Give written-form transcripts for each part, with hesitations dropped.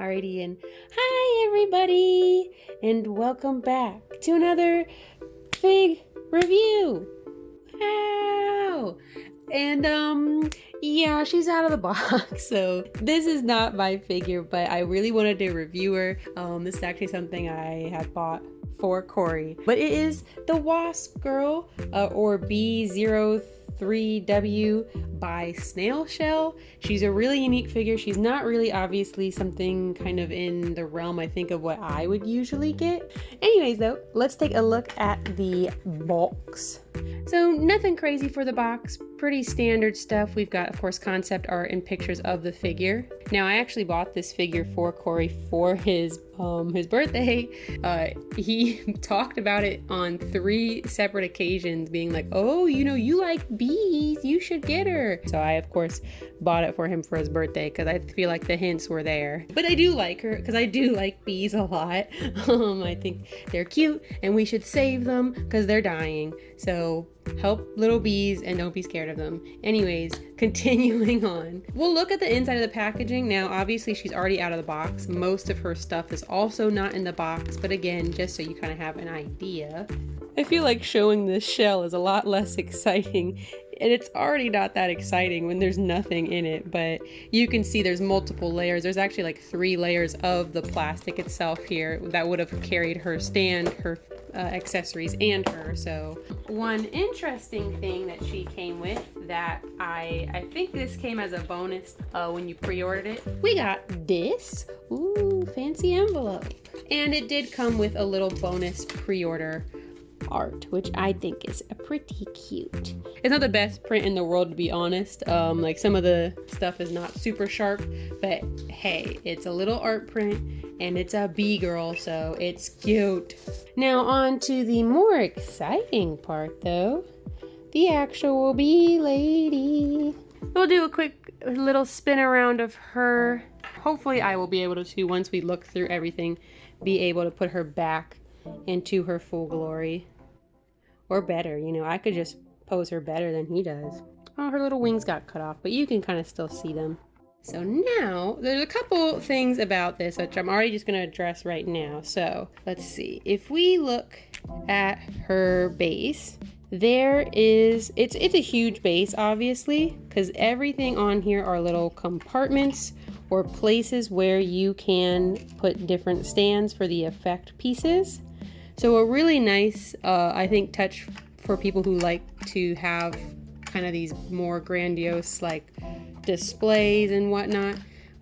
Alrighty, and hi everybody, and welcome back to another fig review. Wow! And yeah, she's out of the box, so this is not my figure, but I really wanted to review her. This is actually something I had bought for Corey, but it is the Wasp Girl, or B03W by Snail Shell. She's a really unique figure. She's not really obviously something kind of in the realm, I think, of what I would usually get. Anyways though, let's take a look at the box. So nothing crazy for the box, pretty standard stuff. We've got, of course, concept art and pictures of the figure. Now, I actually bought this figure for Corey for his birthday. He talked about it on 3 separate occasions, being like, oh, you know, you like bees, you should get her. So I, of course, bought it for him for his birthday because I feel like the hints were there. But I do like her because I do like bees a lot. I think they're cute and we should save them because they're dying. So help little bees and don't be scared of them. Anyways, continuing on. We'll look at the inside of the packaging. Now, obviously she's already out of the box. Most of her stuff is also not in the box, but again, just so you kind of have an idea. I feel like showing this shell is a lot less exciting, and it's already not that exciting when there's nothing in it, but you can see there's multiple layers. There's actually like 3 layers of the plastic itself here that would have carried her stand, her accessories, and her. So one interesting thing that she came with that I think this came as a bonus when you pre-ordered it. We got this. Ooh, fancy envelope. And it did come with a little bonus pre-order art, which I think is pretty cute. It's not the best print in the world, to be honest. Like some of the stuff is not super sharp, but hey, it's a little art print and it's a bee girl, so it's cute. Now on to the more exciting part though, the actual bee lady. We'll do a quick little spin around of her. Hopefully I will be able to, once we look through everything, be able to put her back into her full glory. Or better, you know, I could just pose her better than he does. Oh, her little wings got cut off, but you can kind of still see them. So now, there's a couple things about this, which I'm already just going to address right now. So, let's see. If we look at her base, there is, it's a huge base, obviously, because everything on here are little compartments or places where you can put different stands for the effect pieces. So a really nice, I think, touch for people who like to have kind of these more grandiose like displays and whatnot.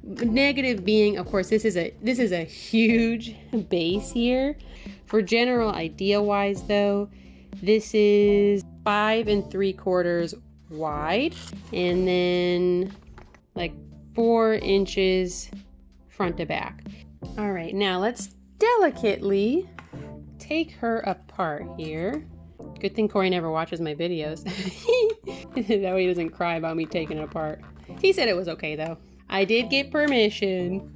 Negative being, of course, this is a huge base here. For general idea wise though, this is 5 3/4 wide and then like 4 inches front to back. All right, now let's delicately take her apart here. Good thing Corey never watches my videos. That way he doesn't cry about me taking it apart. He said it was okay though. I did get permission.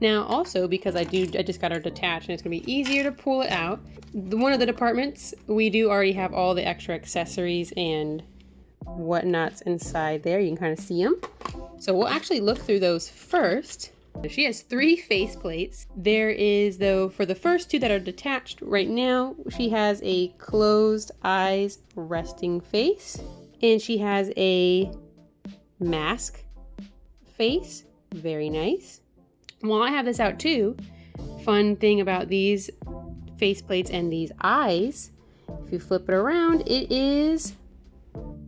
Now also, because I just got her detached and it's gonna be easier to pull it out. One of the departments, we do already have all the extra accessories and whatnots inside there. You can kind of see them. So we'll actually look through those first. She has 3 face plates. There is, though, for the first 2 that are detached right now, she has a closed eyes resting face. And she has a mask face. Very nice. While I have this out too, fun thing about these face plates and these eyes, if you flip it around, it is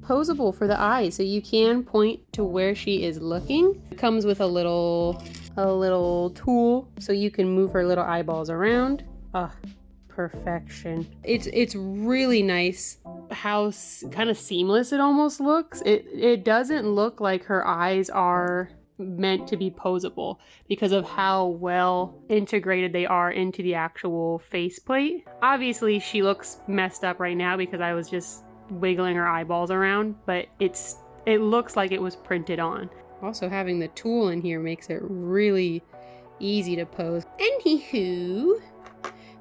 posable for the eyes. So you can point to where she is looking. It comes with a little tool so you can move her little eyeballs around. Ah, perfection. It's really nice how kind of seamless it almost looks. It doesn't look like her eyes are meant to be posable because of how well integrated they are into the actual faceplate. Obviously she looks messed up right now because I was just wiggling her eyeballs around, but it looks like it was printed on. Also, having the tool in here makes it really easy to pose. Anywho,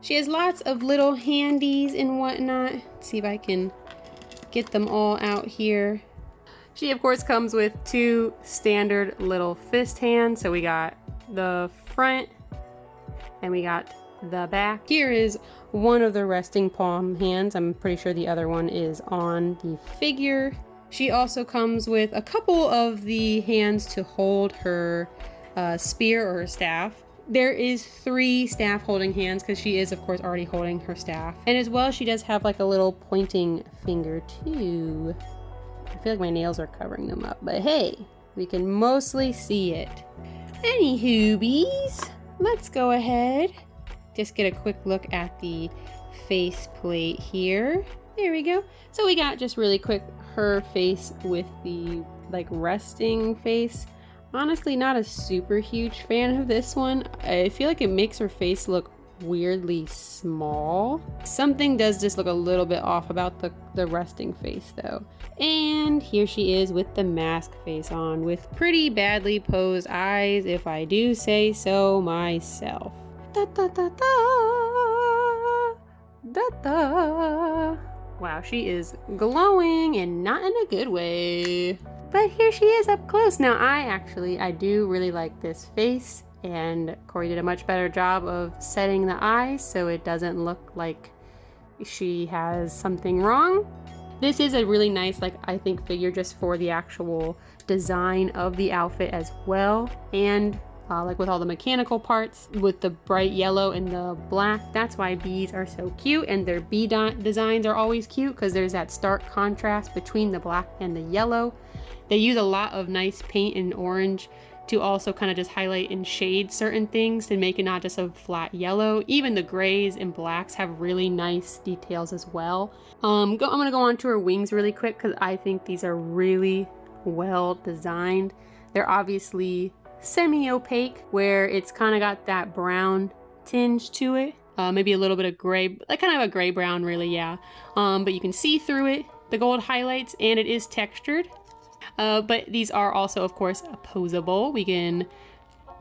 she has lots of little handies and whatnot. Let's see if I can get them all out here. She, of course, comes with 2 standard little fist hands. So we got the front, and we got the back. Here is one of the resting palm hands. I'm pretty sure the other one is on the figure. She also comes with a couple of the hands to hold her spear or her staff. There is 3 staff holding hands because she is of course already holding her staff. And as well, she does have like a little pointing finger too. I feel like my nails are covering them up, but hey, we can mostly see it. Anywho, bees, let's go ahead. Just get a quick look at the face plate here. There we go. So we got just really quick her face with the like resting face. Honestly, not a super huge fan of this one. I feel like it makes her face look weirdly small. Something does just look a little bit off about the resting face though. And here she is with the mask face on with pretty badly posed eyes, if I do say so myself. Da, da, da, da, da, da. Wow, she is glowing and not in a good way. But here she is up close. Now I do really like this face, and Corey did a much better job of setting the eyes so it doesn't look like she has something wrong. This is a really nice, like, I think figure just for the actual design of the outfit as well. And like with all the mechanical parts with the bright yellow and the black, that's why bees are so cute, and their bee designs are always cute because there's that stark contrast between the black and the yellow. They use a lot of nice paint and orange to also kind of just highlight and shade certain things to make it not just a flat yellow. Even the grays and blacks have really nice details as well. I'm gonna go on to her wings really quick because I think these are really well designed. They're obviously semi-opaque, where it's kind of got that brown tinge to it, maybe a little bit of gray, like kind of a gray brown really, yeah. But you can see through it the gold highlights, and it is textured. But these are also of course posable. We can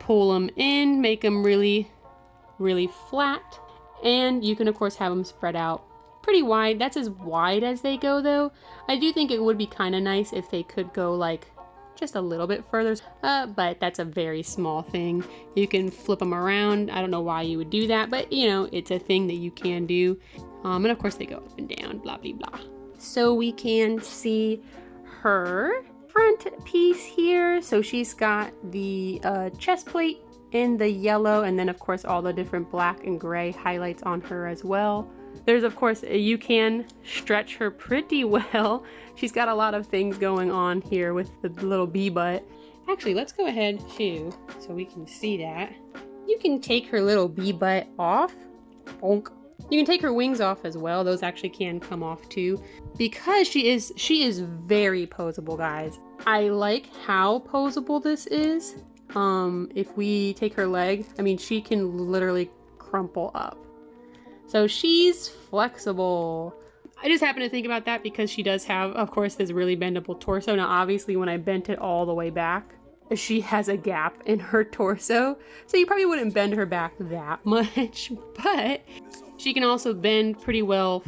pull them in, make them really flat, and you can of course have them spread out pretty wide. That's as wide as they go though. I do think it would be kind of nice if they could go like just a little bit further, but that's a very small thing. You can flip them around. I don't know why you would do that, but you know, it's a thing that you can do. And of course they go up and down, blah blah blah. So we can see her front piece here. So she's got the chest plate in the yellow, and then of course all the different black and gray highlights on her as well. There's of course, you can stretch her pretty well. She's got a lot of things going on here with the little bee butt. Actually, let's go ahead too, so we can see that. You can take her little bee butt off. Bonk. You can take her wings off as well. Those actually can come off too, because she is very posable, guys. I like how posable this is. If we take her leg, I mean, she can literally crumple up. So she's flexible. I just happen to think about that because she does have, of course, this really bendable torso. Now, obviously, when I bent it all the way back, she has a gap in her torso. So you probably wouldn't bend her back that much, but she can also bend pretty well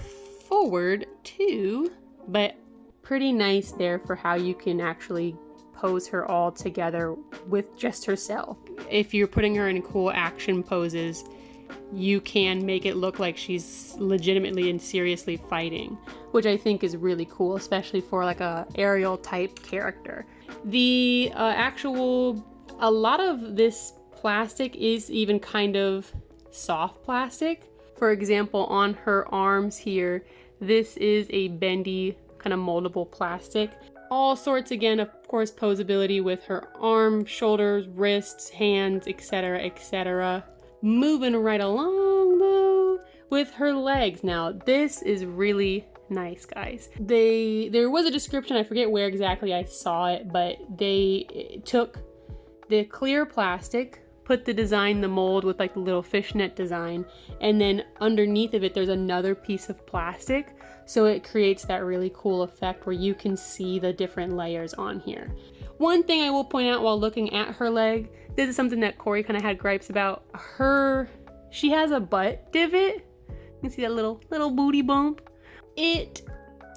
forward too, but pretty nice there for how you can actually pose her all together with just herself. If you're putting her in cool action poses, you can make it look like she's legitimately and seriously fighting, which I think is really cool, especially for like a aerial type character. The a lot of this plastic is even kind of soft plastic. For example, on her arms here, this is a bendy kind of moldable plastic. All sorts, again, of course, posability with her arms, shoulders, wrists, hands, etc., etc. Moving right along though with her legs. Now this is really nice, guys. There was a description, I forget where exactly I saw it, but they took the clear plastic, put the design, the mold with like the little fishnet design, and then underneath of it there's another piece of plastic, so it creates that really cool effect where you can see the different layers on here. One thing I will point out while looking at her leg, this is something that Corey kind of had gripes about. She has a butt divot. You can see that little booty bump. It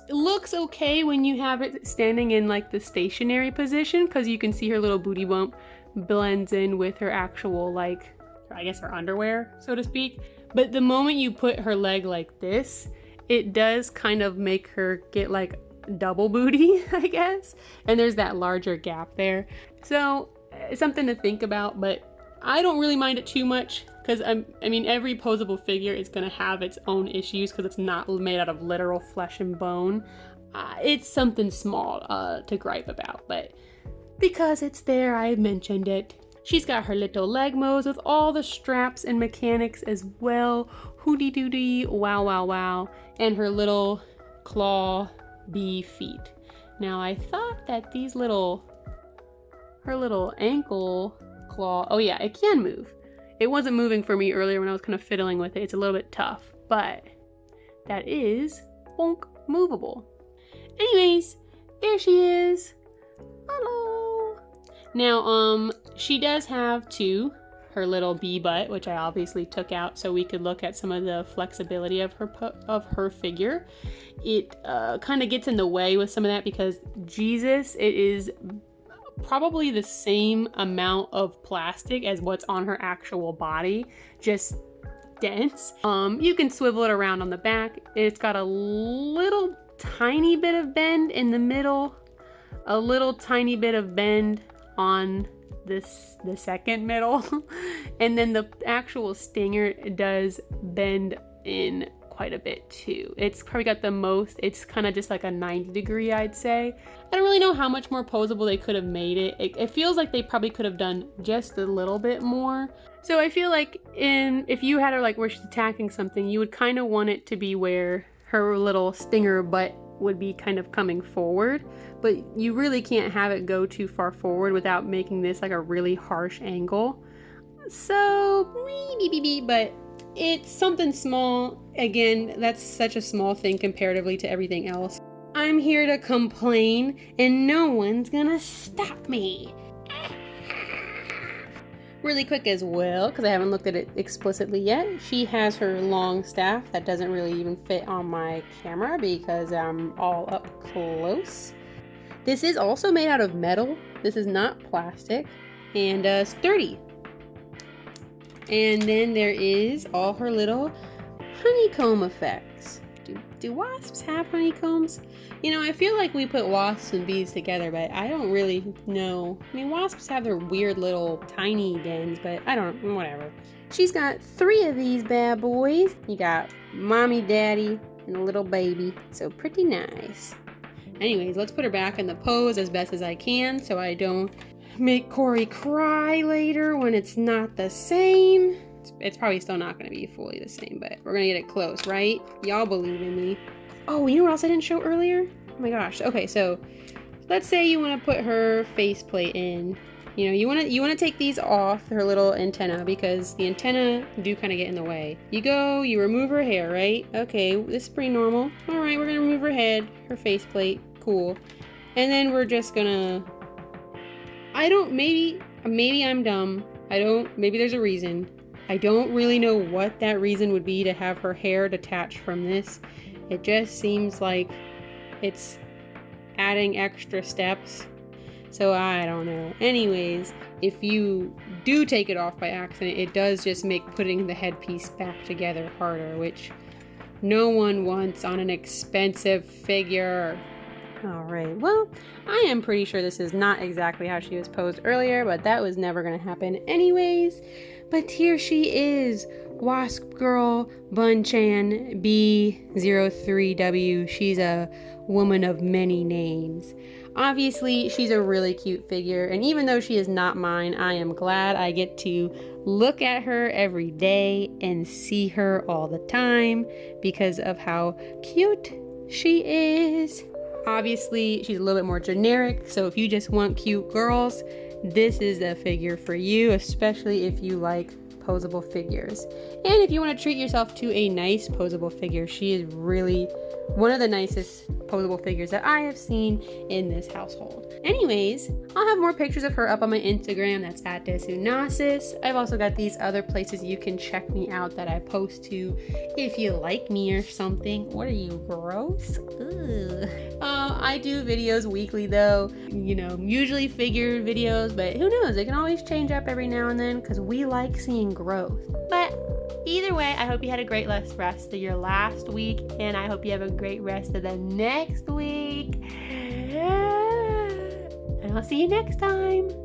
looks okay when you have it standing in like the stationary position, because you can see her little booty bump blends in with her actual like I guess her underwear, so to speak. But the moment you put her leg like this, it does kind of make her get like double booty, I guess. And there's that larger gap there. So it's something to think about, but I don't really mind it too much because I mean, every posable figure is going to have its own issues because it's not made out of literal flesh and bone. It's something small to gripe about, but because it's there, I mentioned it. She's got her little Legmos with all the straps and mechanics as well. Hooty doody, wow, wow, wow. And her little claw bee feet. Now I thought that her little ankle claw, oh yeah, it can move. It wasn't moving for me earlier when I was kind of fiddling with it. It's a little bit tough, but that is bonk movable. Anyways, there she is. Hello. Now, she does have her little bee butt, which I obviously took out so we could look at some of the flexibility of her figure. It kind of gets in the way with some of that because, Jesus, it is probably the same amount of plastic as what's on her actual body, just dense. You can swivel it around on the back. It's got a little tiny bit of bend in the middle, a little tiny bit of bend on the second middle, and then the actual stinger does bend in quite a bit too. It's probably got the most, it's kind of just like a 90 degree, I'd say. I don't really know how much more posable they could have made it. It feels like they probably could have done just a little bit more. So I feel like if you had her like where she's attacking something, you would kind of want it to be where her little stinger butt would be kind of coming forward, but you really can't have it go too far forward without making this like a really harsh angle. So, but it's something small. Again, that's such a small thing comparatively to everything else. I'm here to complain and no one's gonna stop me. Really quick as well, because I haven't looked at it explicitly yet, she has her long staff that doesn't really even fit on my camera because I'm all up close. This is also made out of metal. This is not plastic, and sturdy. And then there is all her little honeycomb effects. Do wasps have honeycombs? You know, I feel like we put wasps and bees together, but I don't really know. I mean, wasps have their weird little tiny dens, but I don't know, whatever. She's got 3 of these bad boys. You got mommy, daddy, and a little baby, so pretty nice. Anyways, let's put her back in the pose as best as I can so I don't make Corey cry later when it's not the same. It's probably still not going to be fully the same, but we're going to get it close, right? Y'all believe in me. Oh, you know what else I didn't show earlier? Oh my gosh. Okay, so let's say you want to put her faceplate in. You know, you want to take these off, her little antenna, because the antenna do kind of get in the way. You remove her hair, right? Okay, this is pretty normal. All right, we're going to remove her head, her faceplate. Cool. And then we're just going to... maybe I'm dumb. Maybe there's a reason. I don't really know what that reason would be to have her hair detached from this. It just seems like it's adding extra steps. So I don't know. Anyways, if you do take it off by accident, it does just make putting the headpiece back together harder, which no one wants on an expensive figure. Alright, well, I am pretty sure this is not exactly how she was posed earlier, but that was never going to happen anyways. But here she is, Wasp Girl, bun-chan, B03W. She's a woman of many names. Obviously, she's a really cute figure, and even though she is not mine, I am glad I get to look at her every day and see her all the time because of how cute she is. Obviously, she's a little bit more generic, so if you just want cute girls, this is a figure for you, especially if you like posable figures. And if you want to treat yourself to a nice posable figure, she is really one of the nicest posable figures that I have seen in this household. Anyways, I'll have more pictures of her up on my Instagram. That's at @desunasis. I've also got these other places you can check me out that I post to if you like me or something. What are you, gross? I do videos weekly though, you know, usually figure videos, but who knows, it can always change up every now and then because we like seeing growth. But either way, I hope you had a great rest of your last week, and I hope you have a great rest of the next week. And I'll see you next time.